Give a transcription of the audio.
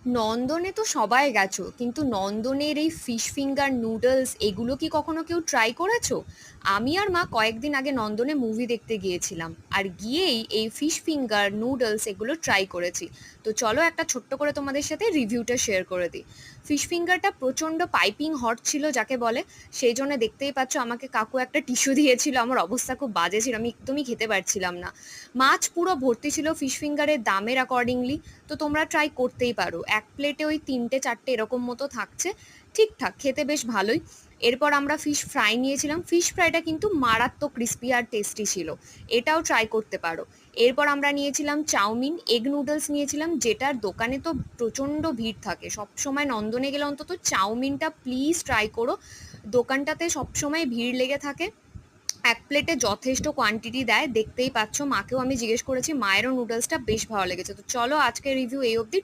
নন্দনে তো সবাই গেছো, কিন্তু নন্দনের এই ফিশ ফিঙ্গার নুডলস এগুলো কি কখনো কেউ ট্রাই করেছো? আমি আর মা কয়েকদিন আগে নন্দনে মুভি দেখতে গিয়েছিলাম, আর গিয়েই এই ফিশ ফিঙ্গার নুডলস এগুলো ট্রাই করেছি। তো চলো একটা ছোট্ট করে তোমাদের সাথে রিভিউটা শেয়ার করে দিই। ফিশ ফিঙ্গারটা প্রচণ্ড পাইপিং হট ছিল যাকে বলে, সেই জন্য দেখতেই পাচ্ছ আমাকে কাকু একটা টিস্যু দিয়েছিল, আমার অবস্থা খুব বাজে ছিল, আমি একদমই খেতে পারছিলাম না। মাছ পুরো ভর্তি ছিল ফিশ ফিঙ্গারের দামের অ্যাকর্ডিংলি। তো তোমরা ট্রাই করতেই পারো, এক প্লেটে ওই 3টে 4টে এরকম মতো থাকছে, ঠিকঠাক খেতে বেশ ভালোই। এরপর আমরা ফিশ ফ্রাই নিয়েছিলাম, ফিশ ফ্রাইটা কিন্তু মারাত্মক ক্রিস্পি আর টেস্টি ছিল, এটাও ট্রাই করতে পারো। এরপর আমরা নিয়েছিলাম চাউমিন, এগ নুডলস নিয়েছিলাম, যেটার দোকানে তো প্রচণ্ড ভিড় থাকে সব সময়, নন্দনে গেলে অন্তত চাউমিনটা প্লিজ ট্রাই করো, দোকানটাতে সবসময় ভিড় লেগে থাকে। এক প্লেটে যথেষ্ট কোয়ান্টিটি দেয়, দেখতেই পাচ্ছ, মাকেও আমি জিজ্ঞেস করেছি, মায়েরও নুডলসটা বেশ ভালো লেগেছে। তো চলো আজকের রিভিউ এই অবধি।